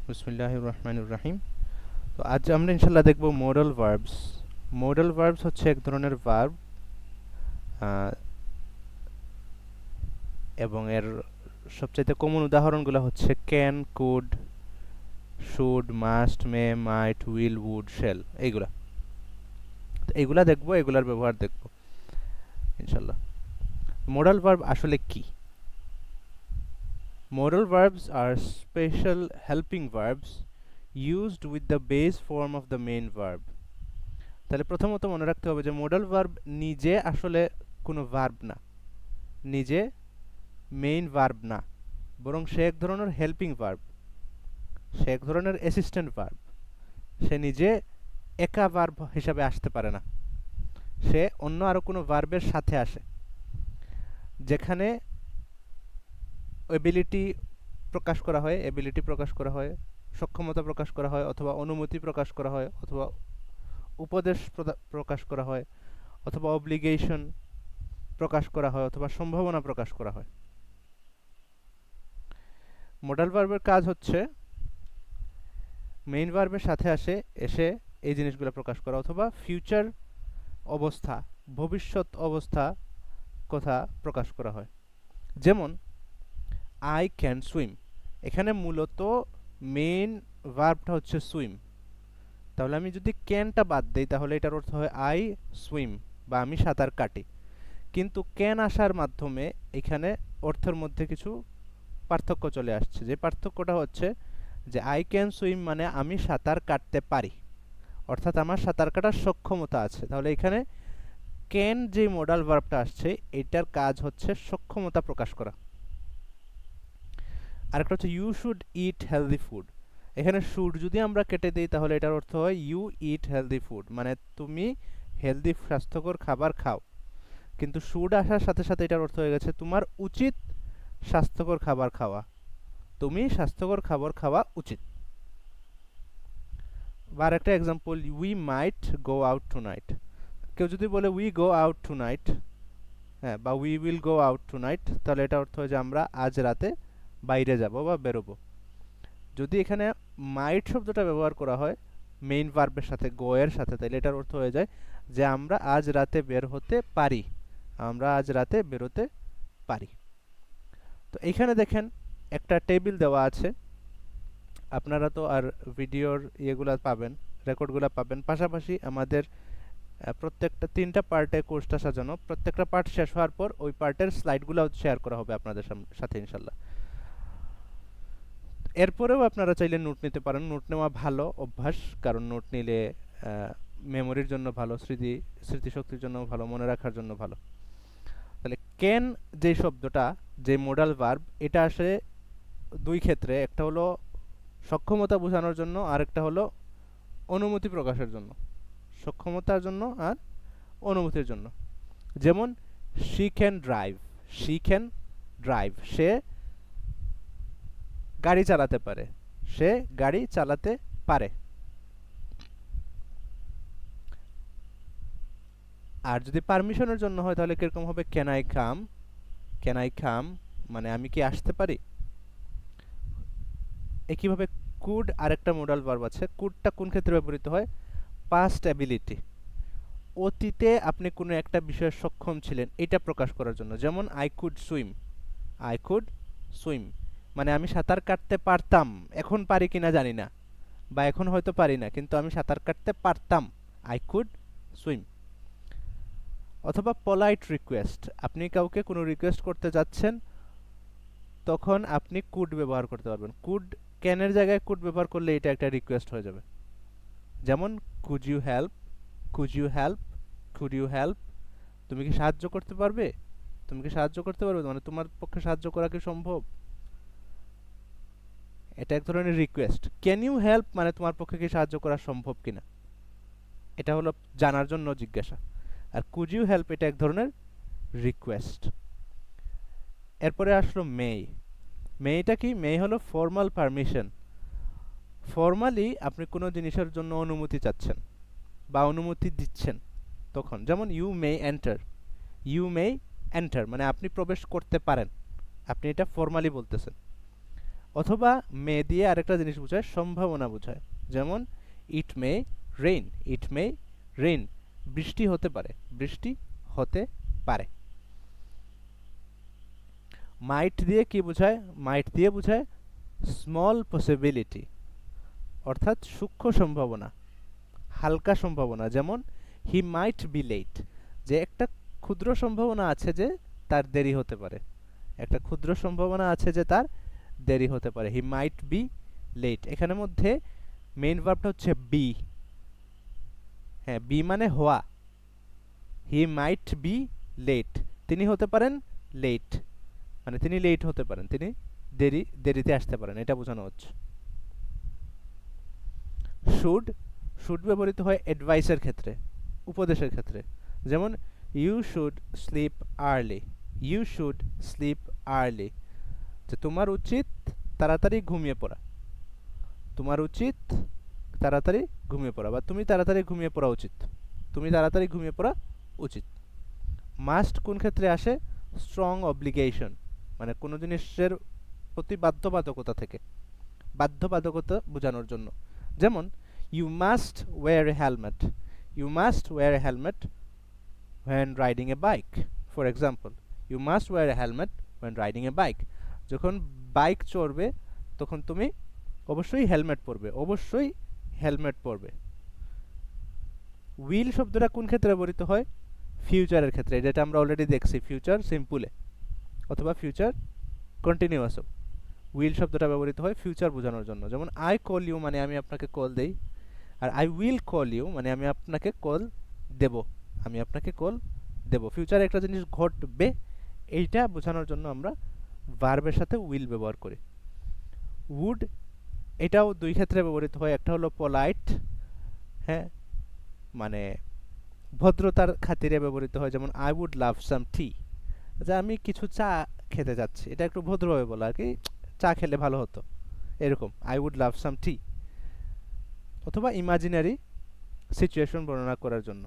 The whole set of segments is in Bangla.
বিসমিল্লাহির রহমানির রহিম। তো আজ আমরা ইনশাল্লাহ দেখব মোডাল ভার্বস। মোডাল ভার্বস হচ্ছে এক ধরনের ভার্ব এবং এর সবচাইতে কমন উদাহরণগুলো হচ্ছে can, could, should, must, may, might, will, would, shall, এইগুলা। তো এইগুলা দেখব, এগুলার ব্যবহার দেখব ইনশাল্লাহ। মোডাল ভার্ব আসলে কি? Modal verbs are special helping verbs used with the base form of the main verb. তাহলে প্রথমত মনে রাখতে হবে যে মোডাল ভার্ব নিজে আসলে কোনো ভার্ব না, নিজে মেইন ভার্ব না, বরং সে এক ধরনের হেল্পিং ভার্ব, সে এক ধরনের অ্যাসিস্ট্যান্ট ভার্ব। সে নিজে একা ভার্ব হিসাবে আসতে পারে না, সে অন্য আরও কোনো ভার্বের সাথে আসে। যেখানে এবিলিটি প্রকাশ করা হয়, সক্ষমতা প্রকাশ করা হয়, অথবা অনুমতি প্রকাশ করা হয়, অথবা উপদেশ প্রকাশ করা হয়, অথবা অব্লিগেশন প্রকাশ করা হয়, অথবা সম্ভাবনা প্রকাশ করা হয়। মোডাল ভার্বের কাজ হচ্ছে মেইন ভার্বের সাথে এসে এই জিনিসগুলো প্রকাশ করা, অথবা ফিউচার অবস্থা, ভবিষ্যৎ অবস্থা কথা প্রকাশ করা হয়। যেমন আই ক্যান সুইম, এখানে মূলত মেইন ভার্বটা হচ্ছে সুইম। তাহলে আমি যদি ক্যানটা বাদ দিই তাহলে এটার অর্থ হয় আই সুইম, বা আমি সাঁতার কাটি। কিন্তু ক্যান আসার মাধ্যমে এখানে অর্থের মধ্যে কিছু পার্থক্য চলে আসছে। যে পার্থক্যটা হচ্ছে যে আই ক্যান সুইম মানে আমি সাঁতার কাটতে পারি, অর্থাৎ আমার সাঁতার কাটার সক্ষমতা আছে। তাহলে এখানে ক্যান যে মোডাল ভার্বটা আসছে এটার কাজ হচ্ছে সক্ষমতা প্রকাশ করা। আরেকটা হচ্ছে you should eat healthy food, এখানে শুড যদি আমরা কেটে দিই তাহলে এটার অর্থ হয় ইউ ইট হেলদি ফুড, মানে তুমি হেলদি স্বাস্থ্যকর খাবার খাও। কিন্তু শুড আসার সাথে সাথে এটার অর্থ হয়ে গেছে তোমার উচিত স্বাস্থ্যকর খাবার খাওয়া, তুমি স্বাস্থ্যকর খাবার খাওয়া উচিত। বা একটা example, we might go out to night, কেউ যদি বলে we go out to night, হ্যাঁ, বা we will go out to night, তাহলে এটা অর্থ হয় যে আমরা আজ রাতে বাইরে যাব বা বেরোবো। যদি এখানে মাইট শব্দটা ব্যবহার করা হয় মেইন ভার্বের সাথে, গো এর সাথে, তাহলে এটার অর্থ হয়ে যায় যে আমরা আজ রাতে বের হতে পারি, আমরা আজ রাতে বেরোতে পারি। তো এইখানে দেখেন একটা টেবিল দেওয়া আছে, আপনারা তো আর ভিডিওর ইয়েগুলা পাবেন, রেকর্ডগুলো পাবেন। পাশাপাশি আমাদের প্রত্যেকটা 3টা পার্টে কোর্সটা সাজানো, প্রত্যেকটা পার্ট শেষ হওয়ার পর ওই পার্টের স্লাইডগুলো শেয়ার করা হবে আপনাদের সাথে ইনশাল্লাহ। এরপরেও আপনারা চাইলে নোট নিতে পারেন, নোট নেওয়া ভালো অভ্যাস, কারণ নোট নিলে মেমোরির জন্য ভালো, স্মৃতিশক্তির জন্য ভালো, মনে রাখার জন্য ভালো। তাহলে ক্যান যে শব্দটা, যে মোডাল ভার্ব, এটা আসে দুই ক্ষেত্রে, একটা হলো সক্ষমতা বোঝানোর জন্য, আর একটা হলো অনুমতি প্রকাশের জন্য, সক্ষমতার জন্য আর অনুমতির জন্য। যেমন she can drive, she can drive, সে গাড়ি চালাতে পারে, সে গাড়ি চালাতে পারে। আর যদি পারমিশনের জন্য হয় তাহলে কিরকম হবে, can I come, can I come মানে আমি কি আসতে পারি। একইভাবে কুড আরেকটা মোডাল ভার্ব আছে, কুডটা কোন ক্ষেত্রে ব্যবহৃত হয়, পাস্ট অ্যাবিলিটি, অতীতে আপনি কোনো একটা বিষয়ে সক্ষম ছিলেন এটা প্রকাশ করার জন্য। যেমন I could swim, I could swim মানে আমি সাঁতার কাটতে পারতাম, এখন পারি কিনা জানি না, বা এখন হয়তো পারি না, কিন্তু আমি সাঁতার কাটতে পারতাম, আই কুড সুইম। অথবা পলাইট রিকোয়েস্ট, আপনি কাউকে কোনো রিকোয়েস্ট করতে যাচ্ছেন, তখন আপনি কুড ব্যবহার করতে পারবেন। কুড, ক্যানের জায়গায় কুড ব্যবহার করলে এটা একটা রিকোয়েস্ট হয়ে যাবে। যেমন could you help, could you help, could you help, তুমি কি সাহায্য করতে পারবে, তুমি কি সাহায্য করতে পারবে, মানে তোমার পক্ষে সাহায্য করা কি সম্ভব, এটা এক ধরনের রিকোয়েস্ট। ক্যান ইউ হেল্প মানে তোমার পক্ষে কি সাহায্য করা সম্ভব কিনা, এটা হলো জানার জন্য জিজ্ঞাসা। আর কুড ইউ হেল্প এটা এক ধরনের রিকোয়েস্ট। এরপরে আসলো মে, মেটা কি, মে হলো ফর্মাল পারমিশন, ফর্মালি আপনি কোনো জিনিসের জন্য অনুমতি চাচ্ছেন বা অনুমতি দিচ্ছেন তখন। যেমন you may enter, you may enter মানে আপনি প্রবেশ করতে পারেন, আপনি এটা ফর্মালি বলতেছেন। অথবা মে দিয়ে আরেকটা জিনিস বোঝায়, সম্ভাবনা বোঝায়। যেমন ইট মে রেইন, ইট মে রেইন, বৃষ্টি হতে পারে, বৃষ্টি হতে পারে। মাইট দিয়ে কি বোঝায়? মাইট দিয়ে বোঝায় স্মল পসিবিলিটি, অর্থাৎ সূক্ষ্ম সম্ভাবনা, হালকা সম্ভাবনা। যেমন হি মাইট বি লেট, যে একটা ক্ষুদ্র সম্ভাবনা আছে যে তার দেরি হতে পারে, একটা ক্ষুদ্র সম্ভাবনা আছে যে তার দেরি হতে পারে। হি মাইট বি লেট, এখানের মধ্যে মেইন ভার্বটা হচ্ছে বি। হ্যাঁ, বি মানে হওয়া। হি মাইট বি লেট, তিনি হতে পারেন লেট, মানে তিনি লেট হতে পারেন, তিনি দেরিতে আসতে পারেন, এটা বোঝানো হচ্ছে। শুড, শুড ব্যবহৃত হয় অ্যাডভাইসের ক্ষেত্রে, উপদেশের ক্ষেত্রে। যেমন you should sleep early, you should sleep early, যে তোমার উচিত তাড়াতাড়ি ঘুমিয়ে পড়া, তোমার উচিত তাড়াতাড়ি ঘুমিয়ে পড়া, বা তুমি তাড়াতাড়ি ঘুমিয়ে পড়া উচিত, তুমি তাড়াতাড়ি ঘুমিয়ে পড়া উচিত। মাস্ট কোন ক্ষেত্রে আসে? স্ট্রং অব্লিগেশন, মানে কোনো জিনিসের প্রতি বাধ্যবাধকতা থেকে, বাধ্যবাধকতা বোঝানোর জন্য। যেমন you must wear a helmet, you must wear a helmet when riding a bike, for example you must wear a helmet when riding a bike, যখন বাইক চড়বে তখন তুমি অবশ্যই হেলমেট পরবে, অবশ্যই হেলমেট পরবে। উইল শব্দটা কোন ক্ষেত্রে ব্যবহৃত হয়? ফিউচারের ক্ষেত্রে, যেটা আমরা অলরেডি দেখছি ফিউচার সিম্পলে অথবা ফিউচার কন্টিনিউয়াসও। উইল শব্দটা ব্যবহৃত হয় ফিউচার বোঝানোর জন্য। যেমন আই কল ইউ, মানে আমি আপনাকে কল দেই, আর আই উইল কল ইউ মানে আমি আপনাকে কল দেব, আমি আপনাকে কল দেব। ফিউচারে একটা জিনিস ঘটবে, এইটা বোঝানোর জন্য আমরা ভার্বের সাথে উইল ব্যবহার করি। উড, এটাও দুই ক্ষেত্রে ব্যবহৃত হয়। একটা হলো পোলাইট, হ্যাঁ, মানে ভদ্রতার খাতিরে ব্যবহৃত হয়। যেমন আই উড লাভ সাম টি, যে আমি কিছু চা খেতে যাচ্ছি, এটা একটু ভদ্রভাবে বলা আর কি, চা খেলে ভালো হতো, এরকম আই উড লাভ সাম টি। অথবা ইমাজিনারি সিচুয়েশন বর্ণনা করার জন্য,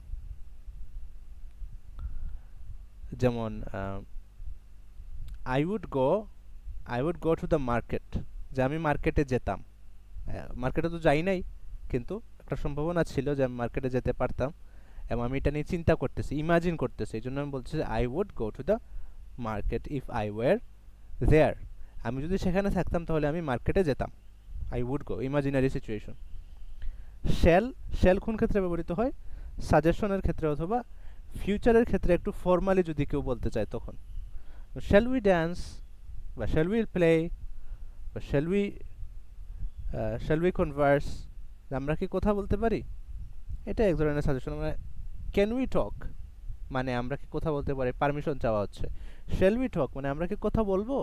যেমন I would go, I would go to the market, যে আমি মার্কেটে যেতাম, মার্কেটে তো যাই নাই, কিন্তু একটা সম্ভাবনা ছিল যে আমি মার্কেটে যেতে পারতাম, এবং আমি এটা নিয়ে চিন্তা করতেছি, ইমাজিন করতেছি, এই জন্য আমি বলছি যে I would go to the market if I were there, আমি যদি সেখানে থাকতাম তাহলে আমি মার্কেটে যেতাম। I would go, imaginary situation. Shall, shall কোন ক্ষেত্রে ব্যবহৃত হয়? সাজেশনের ক্ষেত্রে অথবা ফিউচারের ক্ষেত্রে একটু ফর্মালি যদি কেউ বলতে চায় তখন। শ্যাল উই ড্যান্স, বা শ্যাল উই প্লে, বা শ্যাল উই কনভার্স, আমরা কি কথা বলতে পারি, এটা এক ধরনের সাজেশন। মানে ক্যান উই টক, মানে আমরা কি কথা বলতে পারি, পারমিশন চাওয়া হচ্ছে। শ্যাল উই টক মানে আমরা কি কথা বলবো,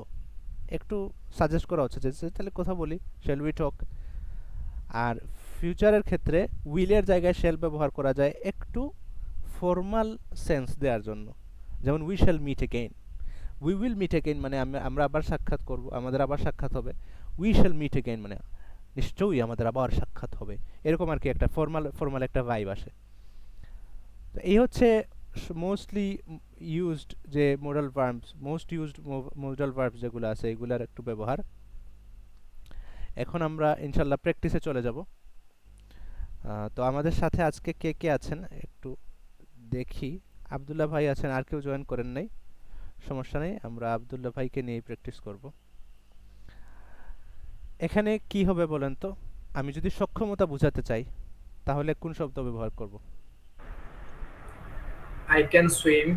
একটু সাজেস্ট করা হচ্ছে যে তাহলে কথা বলি, শ্যাল উই টক। আর ফিউচারের ক্ষেত্রে উইলের জায়গায় শ্যাল ব্যবহার করা যায় একটু ফর্মাল সেন্স দেওয়ার জন্য। যেমন we shall meet again, we will meet again মানে আমরা আবার সাক্ষাৎ করব, আমাদের আবার সাক্ষাৎ হবে। উই শ্যাল মিট এগেইন মানে নিশ্চয়ই আমাদের আবার সাক্ষাৎ হবে, এরকম আর কি, একটা ফর্মাল ফর্মাল একটা ভাইব আসে। তো এই হচ্ছে মোস্টলি ইউজড যে modal verbs, most used modal verbs যেগুলো আছে এগুলার একটু ব্যবহার। এখন আমরা ইনশাল্লাহ প্র্যাকটিসে চলে যাব। তো আমাদের সাথে আজকে কে কে আছেন একটু দেখি। আব্দুল্লাহ ভাই আছেন, আর কেউ জয়েন করেন নাই, সমস্যা নেই, আমরা আব্দুল্লাহ ভাইকে নিয়েই প্র্যাকটিস করব। এখানে কি হবে বলেন তো? আমি যদি সক্ষমতা বোঝাতে চাই তাহলে কোন শব্দ ব্যবহার করব? I can swim.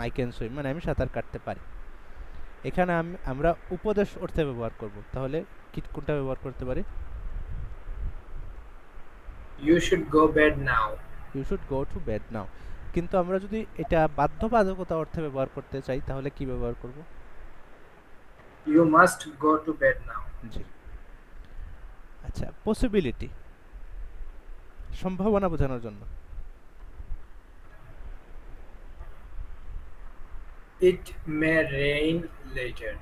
I can swim মানে আমি সাঁতার কাটতে পারি। এখানে আমরা উপদেশ অর্থে ব্যবহার করব, তাহলে কি কোনটা ব্যবহার করতে পারি? You should go bed now. You should go to bed now. কিন্তু আমরা যদি এটা বাধ্যবাধকতা অর্থে ব্যবহার করতে চাই তাহলে কি ব্যবহার করব? You must go to bed now. জি। আচ্ছা, পসিবিলিটি, সম্ভাবনা বোঝানোর জন্য। It may rain later.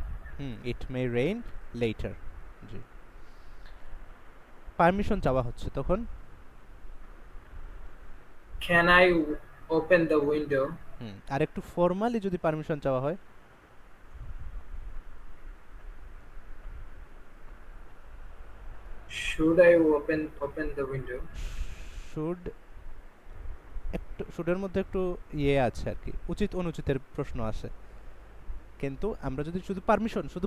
It may rain letter. G. Permission চাওয়া হচ্ছে তখন? Can I open the window? আর একটু ফর্মালি যদি পারমিশন চাওয়া হয়? Should I open the window? Should একটু শুডের মধ্যে একটু ইয়ে আছে আর কি, উচিত অনুচিতের প্রশ্ন আসে, কিন্তু আমরা যদি শুধু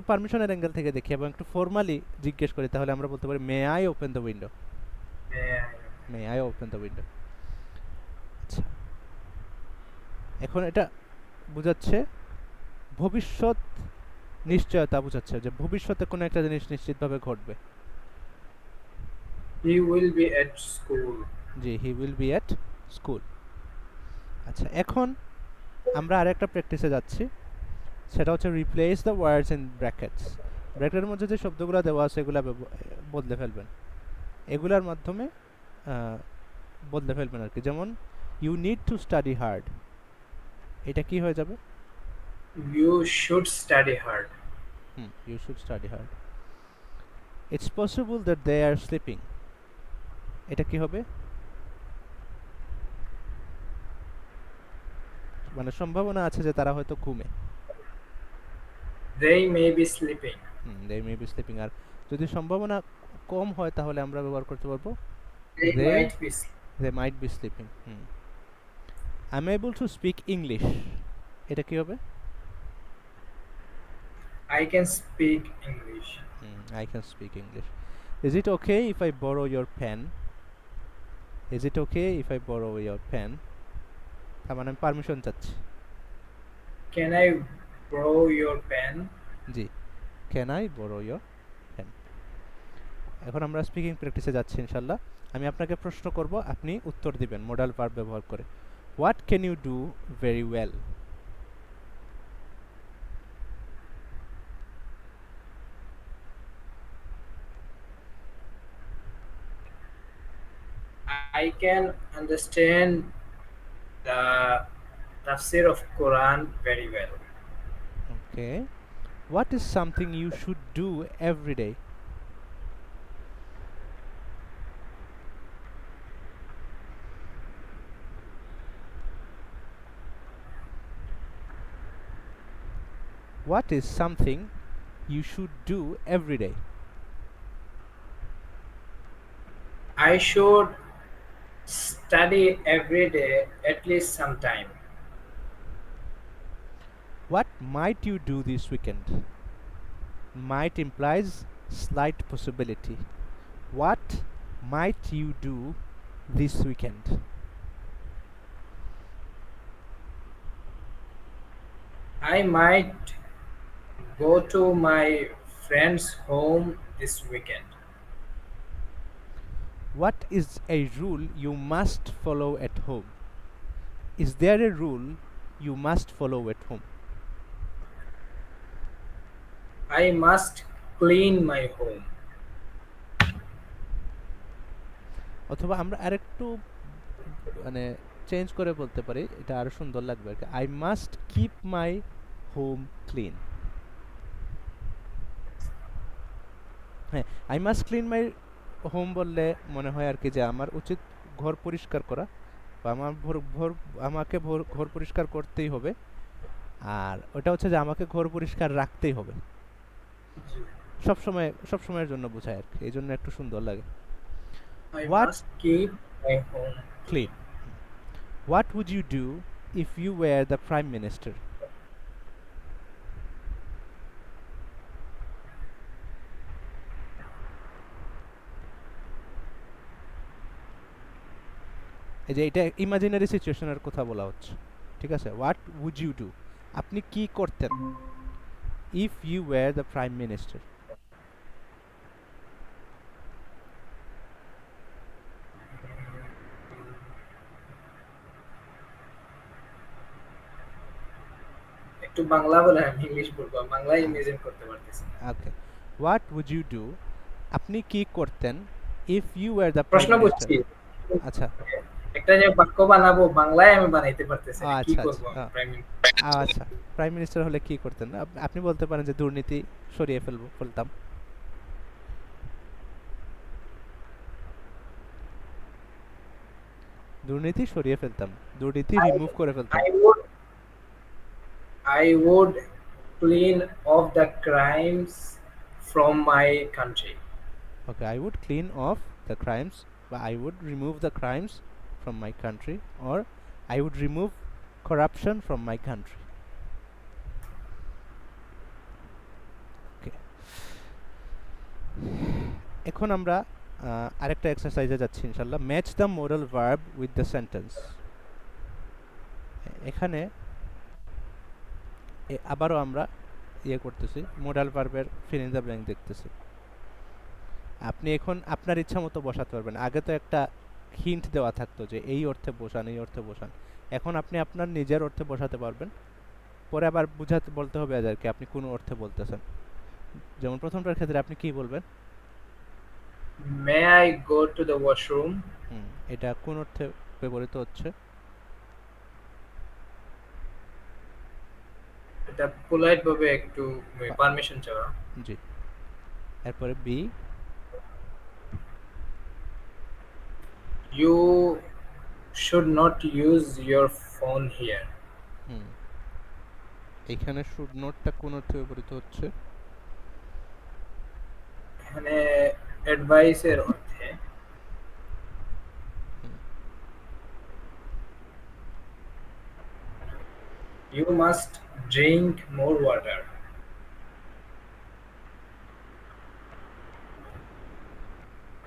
পারমিশনের অ্যাঙ্গেল থেকে দেখি এবং একটু ফর্মালি জিজ্ঞেস করি তাহলে আমরা বলতে পারি may I open the window. May I? May I open the window. আচ্ছা, এখন এটা বোঝাচ্ছে ভবিষ্যৎ নিশ্চয়তা, বোঝাচ্ছে যে ভবিষ্যতে কোনো একটা জিনিস নিশ্চিতভাবে ঘটবে। He will be at school. G, he will be at school. আচ্ছা, এখন আমরা আরেকটা প্র্যাকটিসে যাচ্ছি, সেটা হচ্ছে replace the words in brackets. ব্র্যাকেটের মধ্যে যে শব্দগুলো দেওয়া আছে এগুলা বদলে ফেলবেন, এগুলার মাধ্যমে বদলে ফেলবেন আর কি। যেমন you need to study hard, এটা কি হয়ে যাবে? You should study hard. You should study hard. It's possible that they are sleeping, এটা কি হবে? মানে সম্ভাবনা আছে যে তারা হয়তো ঘুমে। They may be sleeping. They may be sleeping. আর যদি সম্ভাবনা কম হয় তাহলে আমরা ব্যবহার করতে পারবো They They- might be. They might be sleeping. I am able to speak English, এটা কি হবে? I can speak English. I can speak English. Is it okay if I borrow your pen? Is it okay if I borrow your pen? তার মানে আমি পারমিশন চাচ্ছি। Can I borrow your pen? G, can I borrow your pen? এখন আমরা স্পিকিং প্র্যাকটিসে যাচ্ছি ইনশাল্লাহ। আমি আপনাকে প্রশ্ন করব, আপনি উত্তর দিবেন মডাল ভার্ব ব্যবহার করে। What can you do very well? I can understand the tafsir of Quran very well. Okay. What is something you should do every day? What is something you should do every day? I should study every day at least sometime. What might you do this weekend? Might implies slight possibility. What might you do this weekend? I might go to my friend's home this weekend. What is a rule you must follow at home? Is there a rule you must follow at home? I must clean my home. অথবা আমরা আরেকটু মানে চেঞ্জ করে বলতে পারি, এটা আরো সুন্দর লাগবে আর কি। I must keep my home clean. হ্যাঁ, I must clean my home বললে মনে হয় আর কি যে আমার উচিত ঘর পরিষ্কার করা, বা আমার আমাকে ঘর পরিষ্কার করতেই হবে, আর ওটা হচ্ছে যে আমাকে ঘর পরিষ্কার রাখতেই হবে, সবসময়ের জন্য বোঝায় আর কি, এই জন্য একটু সুন্দর লাগে। I What? must keep my home Clean. What would you do if you were the Prime Minister? এই যে এটা ইমাজিনারি সিচুয়েশনের কথা বলা হচ্ছে, ঠিক আছে? হোয়াট উড ইউ ডু, আপনি কি করতেন if you were the prime minister? একটু বাংলা বলে আমি ইংলিশ বলবো, বাংলা ইমেজিন করতে পারতেছি না। Okay, what would you do, আপনি কি করতেন if you were the prime প্রশ্ন মিনিস্টার? বুঝছি, আচ্ছা একটা যে বাক্য বানাবো বাংলায় আমি বানাইতে পারতেছি না, কি আচ্ছা করব আচ্ছা প্রাইম আচ্ছা, প্রাইম মিনিস্টার হলে কি করতেন? আপনি বলতে পারেন যে দুর্নীতি সরিয়ে ফেলতাম। দুর্নীতি সরিয়ে ফেলতাম, দুর্নীতি রিমুভ করে ফেলতাম। I would clean off the crimes from my country. Okay, I would clean off the crimes, বা I would remove the crimes from my country, or I would remove corruption from my country. Okay, এখন আমরা আরেকটা এক্সারসাইজে যাচ্ছি ইনশাল্লাহ। Match the modal verb with the sentence. এখানে আবারও আমরা করতেছি, মোরাল ভার্বের ফিল ইন দ্য ব্ল্যাঙ্ক দেখতেছি। আপনি এখন আপনার ইচ্ছা মতো বসাতে পারবেন। আগে তো একটা হিন্ট দেওয়া থাকতো যে এই অর্থে বসান, এই অর্থে বসান। এখন আপনি আপনার নিজের অর্থে বসাতে পারবেন, পরে আবার বুঝাতে বলতে হবে যাদেরকে আপনি কোন অর্থে বলতেছেন। যেমন প্রথমটার ক্ষেত্রে আপনি কি বলবেন? May I go to the washroom? এটা কোন অর্থে ব্যবহৃত হচ্ছে? এটা পোলাইট ভাবে একটু পারমিশন চাওয়া। জি। এরপরে B, you should not use your phone here. Hmm, এখানে শুড নটটা কোন অর্থে ব্যবহৃত হচ্ছে? এখানে অ্যাডভাইসের অর্থে। Hmm, you must drink more water.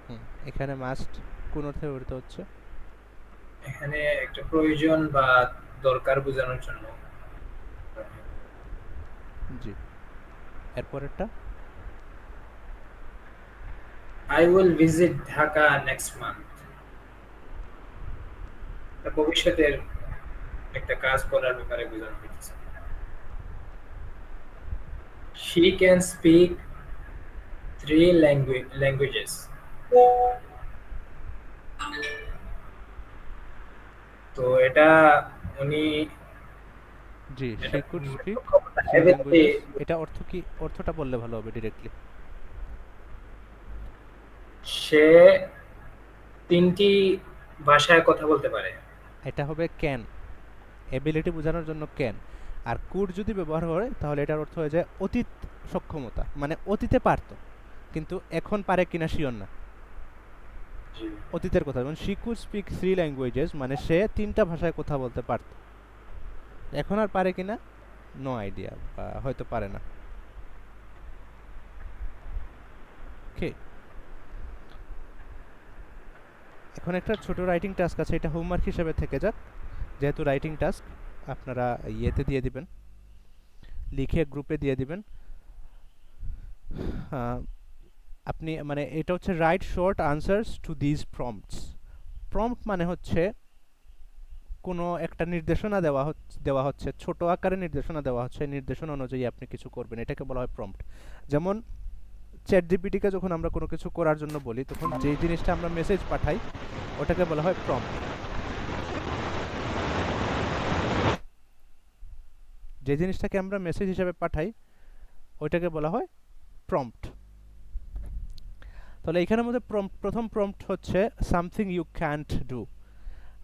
Hmm, এখানে মাস্ট কোন অর্থে ব্যবহৃত হচ্ছে? এখানে একটা প্রয়োজন বা দরকার বোঝানোর জন্য। জি। এরপরেরটা? I will visit Dhaka next month. ভবিষ্যতের একটা কাজ করার ব্যাপারে বোঝানো হয়েছে। She can speak 3 languages। তো এটা উনি জি, এটা she could speak ক্ষমতা 3 এবিলিটি। languages। এটা অর্থ কি? অর্থটা বললে ভালো হবে ডিরেক্টলি। সে 3টি ভাষায় কথা বলতে পারে। এটা হবে ক্যান, এবিলিটি বোঝানোর জন্য ক্যান। আর কুড যদি ব্যবহার হয় তাহলে এটার অর্থ হয়ে যায় অতীত সক্ষমতা, মানে অতীতে পারতো কিন্তু এখন পারে কিনা শিওর না, জি। অতীতের কথা। যেমন শি কুড স্পিক 3 languages, মানে সে 3টা ভাষায় কথা বলতে পারত, এখন আর পারে কিনা নো আইডিয়া, বা হয়তো পারে না। ওকে, এখন একটা ছোট রাইটিং টাস্ক আছে, এটা হোমওয়ার্ক হিসেবে থেকে যাক। যেহেতু রাইটিং টাস্ক, আপনারা ইয়েতে দিয়ে দিবেন, লিখে গ্রুপে দিয়ে দিবেন। আহ, আপনি মানে এটা হচ্ছে right short answers to this prompts. Prompt মানে হচ্ছে কোনো একটা নির্দেশনা দেওয়া হচ্ছে, ছোট আকারে নির্দেশনা দেওয়া হচ্ছে, নির্দেশনা অনুযায়ী আপনি কিছু করবেন, এটাকে বলা হয় প্রম্পট। যেমন চ্যাট জিপিটিকে যখন আমরা কোনো কিছু করার জন্য বলি, তখন যেই জিনিসটা আমরা মেসেজ পাঠাই ওটাকে বলা হয় প্রম্পট। যে জিনিসটাকে আমরা মেসেজ হিসেবে পাঠাই ওইটাকে বলা হয় প্রম্পট। তাহলে এখানের মধ্যে প্রথম প্রম্পট হচ্ছে সামথিং ইউ ক্যান্ট ডু,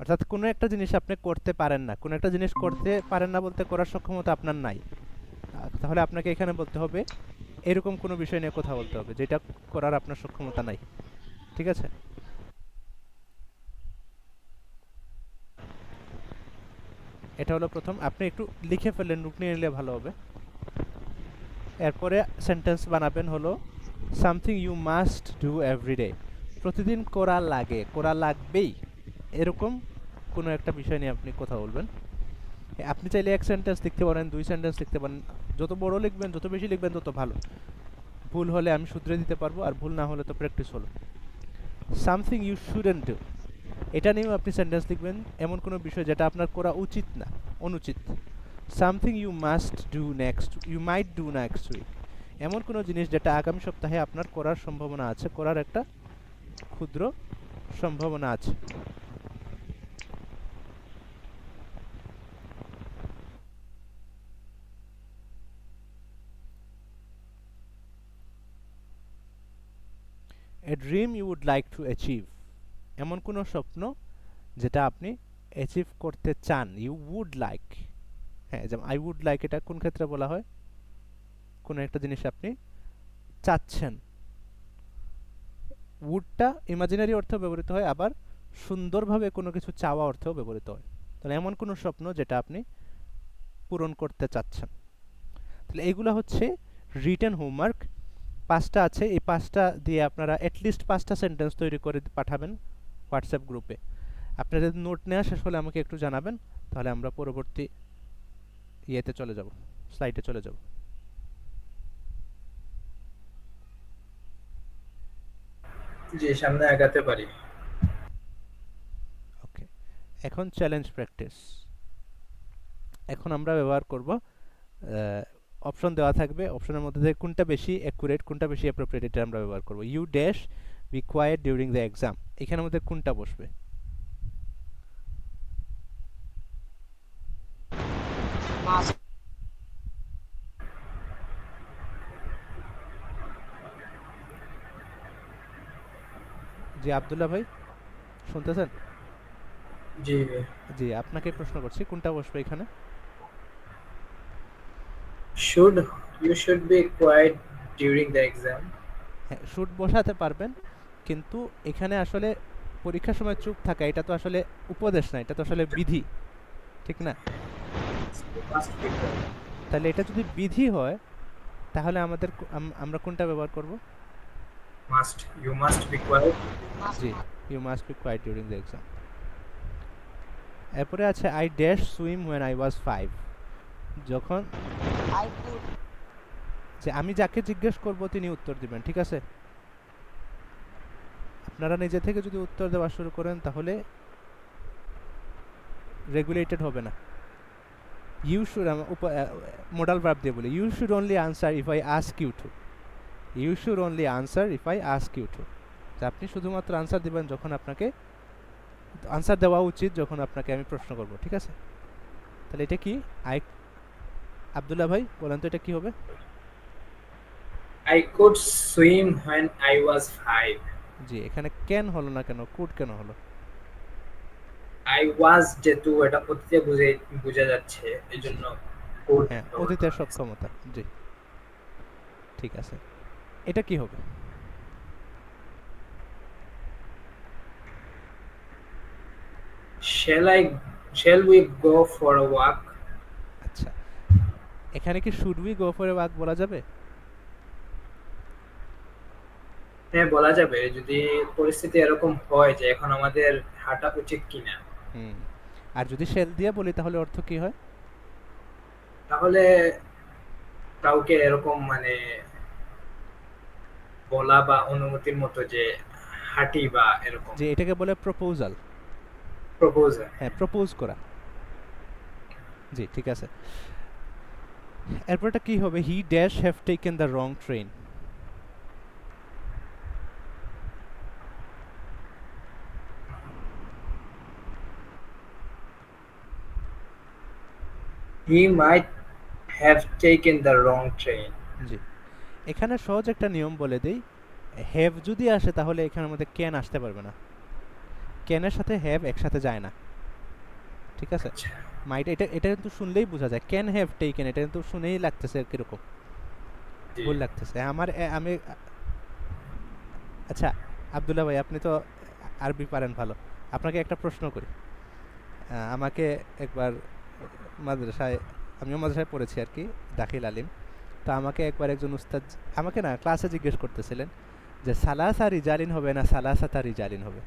অর্থাৎ কোনো একটা জিনিস আপনি করতে পারেন না। কোনো একটা জিনিস করতে পারেন না বলতে করার সক্ষমতা আপনার নাই। তাহলে আপনাকে এখানে বলতে হবে এরকম কোনো বিষয় নিয়ে কথা বলতে হবে যেটা করার আপনার সক্ষমতা নাই। ঠিক আছে? এটা হলো প্রথম। আপনি একটু লিখে ফেললেন, নোট নিয়ে নিলে ভালো হবে। এরপরে সেন্টেন্স বানাবেন হলো something you must do everyday, প্রতিদিন করা লাগে, করা লাগবেই, এরকম কোনো একটা বিষয় নিয়ে আপনি কথা বলবেন। আপনি চাইলে এক সেন্টেন্স লিখতে পারেন, 2 সেন্টেন্স লিখতে পারেন। যত বড় লিখবেন, যত বেশি লিখবেন তত ভালো। ভুল হলে আমি শুধরে দিতে পারবো, আর ভুল না হলে তো প্র্যাকটিস হলো। সামথিং ইউ শুডেন্ট ডু, এটা নিয়েও আপনি সেন্টেন্স লিখবেন, এমন কোনো বিষয় যেটা আপনার করা উচিত না, অনুচিত। Something you must do next, you might do next week, এমন কোনো জিনিস যেটা আগামী সপ্তাহে আপনার করার সম্ভাবনা আছে, করার একটা ক্ষুদ্র সম্ভাবনা আছে। A dream you would like to achieve, এমন কোনো স্বপ্ন যেটা আপনি অ্যাচিভ করতে চান। ইউ উড লাইক, হ্যাঁ, যেমন আই উড লাইক, এটা কোন ক্ষেত্রে বলা হয়? কোনো একটা জিনিস আপনি চাচ্ছেন, উডটা ইমাজিনারি অর্থেও ব্যবহৃত হয়, আবার সুন্দরভাবে কোনো কিছু চাওয়া অর্থেও ব্যবহৃত হয়। তাহলে এমন কোনো স্বপ্ন যেটা আপনি পূরণ করতে চাচ্ছেন। তাহলে এগুলো হচ্ছে রিটেন হোমওয়ার্ক। 5টা আছে, এই 5টা দিয়ে আপনারা অ্যাটলিস্ট 5টা সেন্টেন্স তৈরি করে পাঠাবেন হোয়াটসঅ্যাপ গ্রুপে। আপনাদের নোট নেওয়া শেষ হলে আমাকে একটু জানাবেন, তাহলে আমরা পরবর্তী ইয়েতে চলে যাব, স্লাইডে চলে যাব। জি, সামনে আগাতে পারি। ওকে, এখন চ্যালেঞ্জ প্র্যাকটিস। এখন আমরা ব্যবহার করব, অপশন দেওয়া থাকবে, অপশনের মধ্যে থেকে কোনটা বেশি অ্যাকুরেট, কোনটা বেশি অ্যাপ্রোপ্রিয়েট, এটা আমরা ব্যবহার করব। You dash be quiet during the exam, এখানের মধ্যে কোনটা বসবে? Must. জি আব্দুল্লাহ ভাই, শুনতেছেন? জি, জি, আপনাকে প্রশ্ন করছি, কোনটা বসবে এখানে? Should you should be quiet during the exam. হ্যাঁ, শুড বসাতে পারবেন, কিন্তু এখানে আসলে পরীক্ষার সময় চুপ থাকা এটা তো আসলে উপদেশ না, এটা তো আসলে বিধি, ঠিক না? মাস্ট বি তাহলে এটা যদি বিধি হয় তাহলে আমাদের আমরা কোনটা ব্যবহার করব? Must, you must be quiet. Must জি, not. You must be quiet during the exam. এরপরে আছে I dash swim when I was 5, যখন I could. যে আমি যাকে জিজ্ঞেস করব তিনি উত্তর দিবেন, ঠিক আছে? আপনারা নিজে থেকে যদি উত্তর দেওয়া শুরু করেন তাহলে রেগুলেটেড হবে না। ইউ শুড, মোডাল ভার্ব দিয়ে বলি, you should only answer if I ask you to. You should only answer if I ask you to. আপনি শুধুমাত্র আনসার দিবেন যখন আপনাকে, আনসার দেওয়া উচিত যখন আপনাকে আমি প্রশ্ন করব, ঠিক আছে? তাহলে এটা কি? আই, আব্দুল্লাহ ভাই বলেন তো এটা কি হবে? I could swim when I was 5। জি, এখানে ক্যান হলো না কেন, কুড কেন হলো? আই ওয়াজ যেহেতু এটা অতীতে বোঝা যাচ্ছে, এই জি, জন্য কুড হ্যাঁ, ব্যবহার অতীতের করা হয়েছে। সক্ষমতা। জি, ঠিক আছে, এটা কি হবে? Shall I shall we go for a walk? আচ্ছা, এখানে কি should we go for a walk বলা যাবে? হ্যাঁ, বলা যাবে যদি পরিস্থিতি এরকম হয় যে এখন আমাদের হাঁটা উচিত কিনা। হুম, আর যদি শেল দিয়ে বলি তাহলে অর্থ কি হয়? তাহলে কাউকে এরকম মানে বলা বা অনুমতির মতো যে হাঁটি বা এরকম যে এটাকে বলে প্রপোজাল। প্রপোজাল। হ্যাঁ, প্রপোজ করা। জি, ঠিক আছে। এরপরটা কি হবে? He dash have taken the wrong train. He might have taken the wrong train. জি, এখানে সহজ একটা নিয়ম বলে দেই, হ্যাভ যদি আসে তাহলে এখানের মধ্যে ক্যান আসতে পারবে না, ক্যানের সাথে হ্যাভ একসাথে যায় না, ঠিক আছে? আচ্ছা, মাইট, এটা এটা কিন্তু শুনলেই বোঝা যায়, ক্যান হ্যাভ টেকেন, এটা কিন্তু শুনেই লাগতেছে কিরকম জি। ভুল লাগতেছে আমার আমি আচ্ছা আব্দুল্লাহ ভাই, আপনি তো আরবি পারেন ভালো, আপনাকে একটা প্রশ্ন করি। আমাকে একবার মাদ্রাসায়, আমিও মাদ্রাসায় পড়েছি আর কি, দাখিল আলিম। তো আমাকে একবার একজন উস্তাদ, আমাকে না ক্লাসে জিজ্ঞেস করতেছিলেন যে সালাসা রিজালিন হবে না সালাসাতা রিজালিন হবে।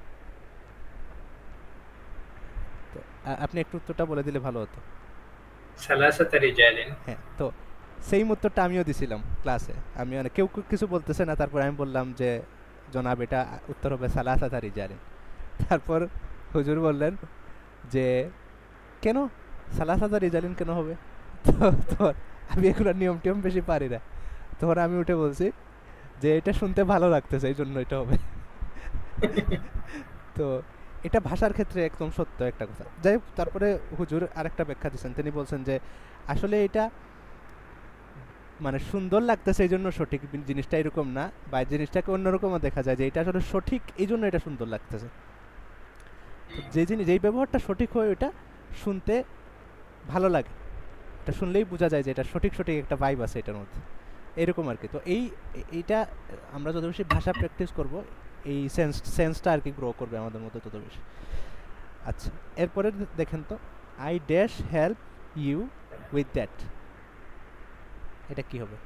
তো আপনি একটু উত্তরটা বলে দিলে ভালো হতো। সালাসাতা রিজালিন। হ্যাঁ, তো সেই উত্তরটা আমিও দিছিলাম ক্লাসে। আমি মানে কেউ কিছু বলতেছে না, তারপর আমি বললাম যে জনাব এটা উত্তর হবে সালাসাতা রিজালিন। তারপর হুজুর বললেন যে কেন সালাসাতা রিজালিন কেন হবে? তো তোর আমি এগুলো নিয়ম টিয়ম বেশি পারি না, তখন আমি উঠে বলছি যে এটা শুনতে ভালো লাগতেছে এই জন্য এটা হবে। তো এটা ভাষার ক্ষেত্রে একদম সত্য একটা কথা। যাই হোক, তারপরে হুজুর আরেকটা ব্যাখ্যা দিচ্ছেন, তিনি বলছেন যে আসলে এটা মানে সুন্দর লাগতেছে এই জন্য সঠিক, জিনিসটা এরকম না, বা জিনিসটাকে অন্যরকমও দেখা যায় যে এটা আসলে সঠিক এই জন্য এটা সুন্দর লাগতেছে। তো যে জিনিস, যেই ব্যবহারটা সঠিক হয় ওইটা শুনতে ভালো লাগে, এটা শুনলেই বোঝা যায় যে এটা সঠিক সঠিক একটা ভাইব আছে এটার মধ্যে, এরকম আর কি। তো এইটা আমরা যত বেশি ভাষা প্র্যাকটিস করব এই সেন্সটা আর কি গ্রো করবে আমাদের মধ্যে তত বেশি। আচ্ছা, এরপরে দেখেন তো, I dash help you with that, এটা কি হবে?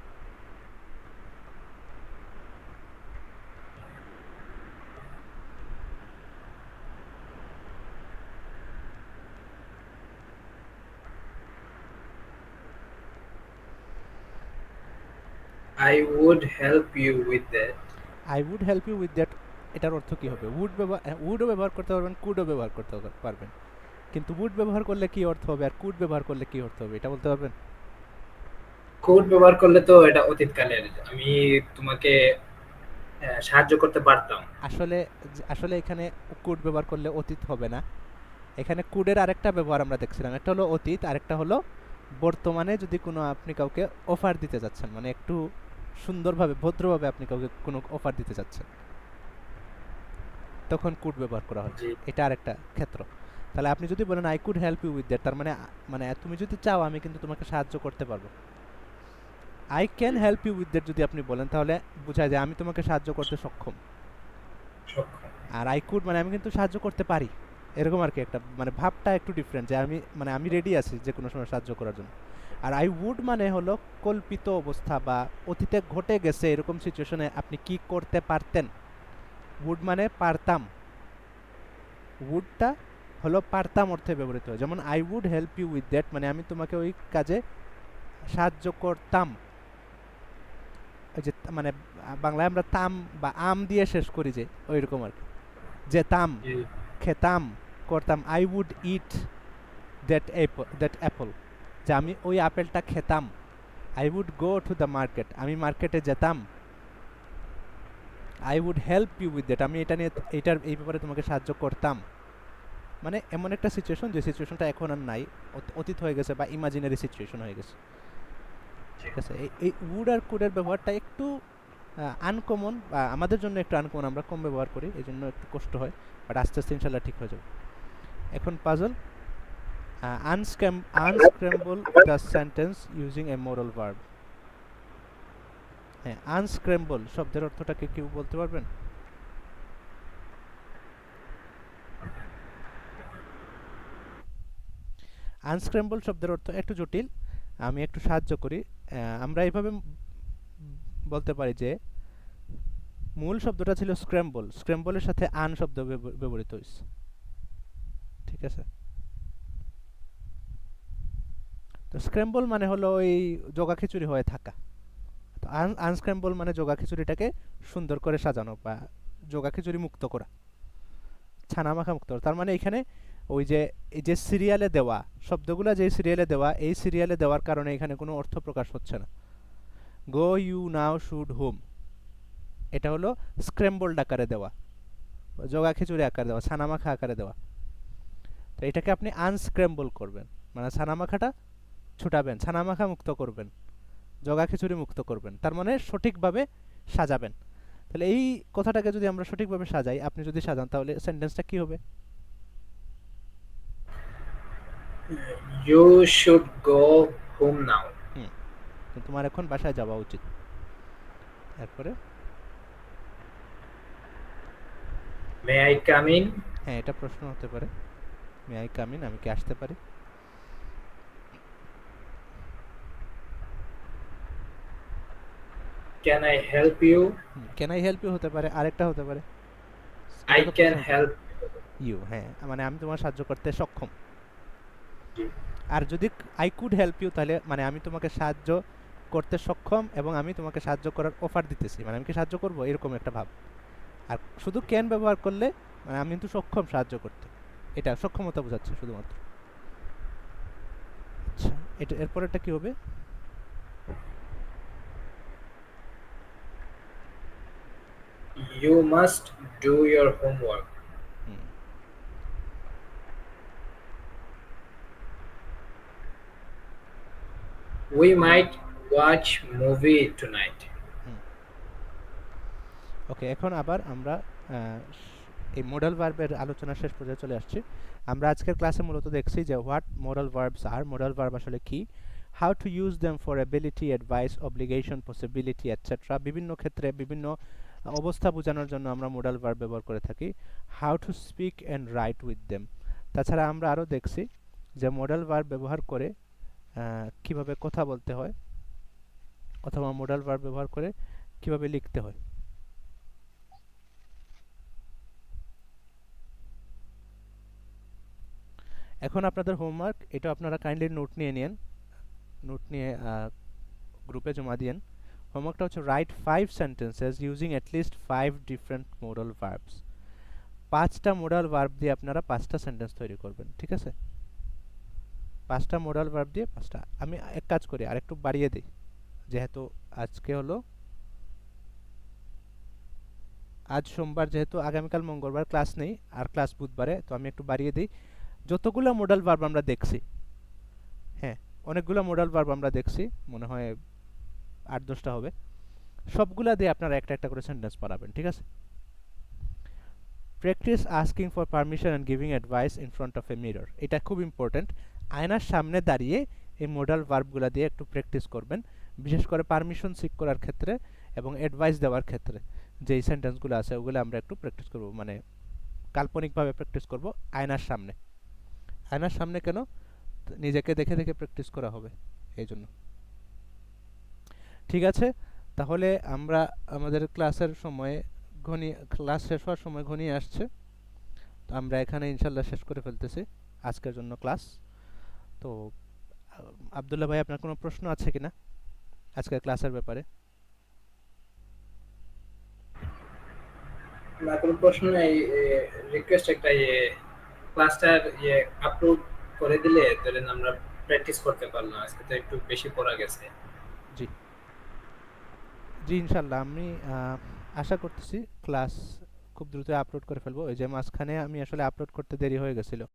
I would help you with that. I would help you with that, এটার অর্থ কি হবে? উডও ব্যবহার করতে পারবেন, কুডও ব্যবহার করতে পারবেন, কিন্তু উড ব্যবহার করলে কি অর্থ হবে আর কুড ব্যবহার করলে কি অর্থ হবে এটা বলতে পারবেন? কোড ব্যবহার করলে তো এটা অতীতকালের, আমি তোমাকে সাহায্য করতে পারতাম। আসলে আসলে এখানে কুড ব্যবহার করলে অতীত হবে না, এখানে কুডের আরেকটা ব্যবহার আমরা দেখছিলাম, একটা হলো অতীত, আরেকটা হলো বর্তমানে যদি কোনো আপনি কাউকে অফার দিতে যাচ্ছেন, মানে একটু সুন্দরভাবে ভদ্রভাবে আপনি কাউকে কোনো অফার দিতে যাচ্ছেন, তখন কুড ব্যবহার করা হয়। জি। এটা আরেকটা ক্ষেত্র। তাহলে আপনি যদি বলেন I could help you with that, তার মানে মানে তুমি যদি চাও আমি কিন্তু তোমাকে সাহায্য করতে পারবো। I can help you with that যদি আপনি বলেন তাহলে বোঝায় যে আমি তোমাকে সাহায্য করতে সক্ষম। সক্ষম। আর আই কুড মানে আমি কিন্তু সাহায্য করতে পারি, এরকম আর কি, একটা মানে ভাবটা একটু ডিফারেন্ট, যে আমি মানে আমি রেডি আছি যে কোনো সময় সাহায্য করার জন্য। আর আই উড মানে হলো কল্পিত অবস্থা বা অতীতে ঘটে গেছে এরকম সিচুয়েশনে আপনি কি করতে পারতেন। উড মানে পারতাম, উডটা হলো পারতাম অর্থে ব্যবহৃত হয়। যেমন I would help you with that মানে আমি তোমাকে ওই কাজে সাহায্য করতাম। ওই যে মানে বাংলায় আমরা তাম বা আম দিয়ে শেষ করি যে, ওই রকম আর কি, যেতাম, জি। খেতাম, করতাম। I would eat that apple, যে আমি ওই আপেলটা খেতাম। I would go to the market, আমি মার্কেটে যেতাম। I would help you with that, আমি এটা নিয়ে এই ব্যাপারে তোমাকে সাহায্য করতাম। মানে এমন একটা সিচুয়েশন যে সিচুয়েশনটা এখন আর নাই, অতীত হয়ে গেছে বা ইমাজিনারি সিচুয়েশন হয়ে গেছে। ঠিক আছে, এই উড আর কুডের ব্যবহারটা একটু আনকমন, বা আমাদের জন্য একটু আনকমন, আমরা কম ব্যবহার করি, এই জন্য একটু কষ্ট হয়, বাট আস্তে আস্তে ইনশাল্লাহ ঠিক হয়ে যাবে। এখন puzzle, unscramble the sentence using a moral verb। হ্যাঁ, unscramble শব্দের অর্থটা কি কেউ বলতে পারবেন? আনস্ক্র্যাম্বল শব্দের অর্থ একটু জটিল, আমি একটু সাহায্য করি। আমরা এইভাবে বলতে পারি যে মূল শব্দটা ছিল স্ক্র্যাম্বল, স্ক্র্যাম্বলের সাথে আন শব্দ ব্যবহৃত হয়েছে। ঠিক আছে, তো স্ক্র্যাম্বল মানে হলো ওই জগা খিচুড়ি হয়ে থাকা, তো আনস্ক্র্যাম্বল মানে জগা খিচুড়িটাকে সুন্দর করে সাজানো বা জগা খিচুড়ি মুক্ত করা, ছানা মাখা মুক্ত করা। তার মানে এখানে ওই যে এই যে সিরিয়ালে দেওয়া শব্দগুলো, যে সিরিয়ালে দেওয়া, এই সিরিয়ালে দেওয়ার কারণে এখানে কোনো অর্থ প্রকাশ হচ্ছে না। Go you now should home, এটা হলো স্ক্র্যাম্বলড আকারে দেওয়া, জগা খিচুড়ি আকারে দেওয়া, ছানা মাখা আকারে দেওয়া। তো এটাকে আপনি আনস্ক্র্যাম্বল করবেন, মানে ছানা মাখাটা ছুটাবেন, ছানা মাখা মুক্ত করবেন, জগা খিচুড়ি মুক্ত করবেন, তার মানে সঠিকভাবে সাজাবেন। তাহলে এই কথাটাকে যদি আমরা সঠিকভাবে সাজাই, আপনি যদি সাজান, তাহলে সেন্টেন্সটা কি হবে? You should go home now. তোমার এখন বাসায় যাওয়া উচিত। এরপরে May I come in? হ্যাঁ, এটা প্রশ্ন হতে পারে, মে আই কাম ইন, আমি কি আসতে পারি? Can I help you? Can I help you হতে পারে, আরেকটা হতে পারে I can help ইউ, হ্যাঁ মানে আমি তোমার সাহায্য করতে সক্ষম। you. আর যদি আই কুড হেল্প ইউ, তাহলে মানে আমি তোমাকে সাহায্য করতে সক্ষম এবং আমি তোমাকে সাহায্য করার অফার দিতেছি, মানে আমি কি সাহায্য করব, এরকম একটা ভাব। আর শুধু ক্যান ব্যবহার করলে মানে আমি কিন্তু সক্ষম সাহায্য করতে, এটা সক্ষমতা বোঝাচ্ছে শুধুমাত্র। আচ্ছা, এটা এরপরেরটা কি হবে? You must do your homework. Hmm, We might watch movie tonight. ওকে, এখন আবার আমরা এই মোডাল ভার্বের আলোচনা শেষ পর্যায়ে চলে আসছি। আমরা আজকের ক্লাসে মূলত দেখছি যে হোয়াট মোডাল ভার্বস আর, মোডাল ভার্ব আসলে কি, how to use them for ability, advice, obligation, possibility etcetera, বিভিন্ন ক্ষেত্রে বিভিন্ন অবস্থা বোঝানোর জন্য আমরা মোডাল ভার্ব ব্যবহার করে থাকি। How to speak and right with them. তাছাড়া আমরা আরও দেখছি যে মোডাল ভার্ব ব্যবহার করে কিভাবে কথা বলতে হয়, অথবা মোডাল ভার্ব ব্যবহার করে কিভাবে লিখতে হয়। এখন আপনাদের হোমওয়ার্ক, এটা আপনারা কাইন্ডলি নোট নিয়ে নিন, নোট নিয়ে গ্রুপে জমা দিয়েন। হোমওয়ার্কটা হচ্ছে right 5 sentences using at least 5 different modal verbs. 5টা মোডাল ভার্ব দিয়ে আপনারা 5টা সেন্টেন্স তৈরি করবেন, ঠিক আছে? 5টা মোডাল ভার্ব দিয়ে 5টা। আমি এক কাজ করি, আর একটু বাড়িয়ে দিই, যেহেতু আজকে হলো আজ সোমবার, যেহেতু আগামীকাল মঙ্গলবার ক্লাস নেই আর ক্লাস বুধবারে, তো আমি একটু বাড়িয়ে দিই। যতগুলো মোডাল ভার্ব আমরা দেখছি, হ্যাঁ অনেকগুলো মোডাল ভার্ব আমরা দেখছি, মনে হয় 8-10টা হবে, সবগুলা দিয়ে আপনারা একটা একটা করে সেন্টেন্স বানাবেন, ঠিক আছে? Practice asking for permission and giving advice in front of A mirror. এটা খুব ইম্পর্ট্যান্ট। আয়নার সামনে দাঁড়িয়ে এই মোডাল ভার্বগুলো দিয়ে একটু প্র্যাকটিস করবেন, বিশেষ করে পারমিশন সিক করার ক্ষেত্রে এবং অ্যাডভাইস দেওয়ার ক্ষেত্রে যেই সেন্টেন্সগুলো আছে ওগুলো আমরা একটু প্র্যাকটিস করব, মানে কাল্পনিকভাবে প্র্যাকটিস করব আয়নার সামনে। আয়নার সামনে কেন? নিজেকে দেখে দেখে প্র্যাকটিস করা হবে, এই জন্য। ঠিক আছে, তাহলে আমরা আমাদের ক্লাসের সময়ে ক্লাস শেষ হওয়ার সময় ঘনিয়ে আসছে, তো আমরা এখানে ইনশাল্লাহ শেষ করে ফেলতেছি আজকের জন্য ক্লাস। তো আব্দুল্লাহ ভাই, আপনার কোনো প্রশ্ন আছে কিনা আজকের ক্লাসের ব্যাপারে? না, কোনো প্রশ্ন নেই। রিকোয়েস্ট একটা, ক্লাসটার আপলোড করে দিলে ধরেন আমরা প্র্যাকটিস করতে পারলাম। আজকে তো একটু বেশি পড়া গেছে। জি জি, ইনশাল্লাহ আমি আশা করতেছি ক্লাস খুব দ্রুত আপলোড করে ফেলবো। ওই যে মাঝখানে আমি আসলে আপলোড করতে দেরি হয়ে গেছিল।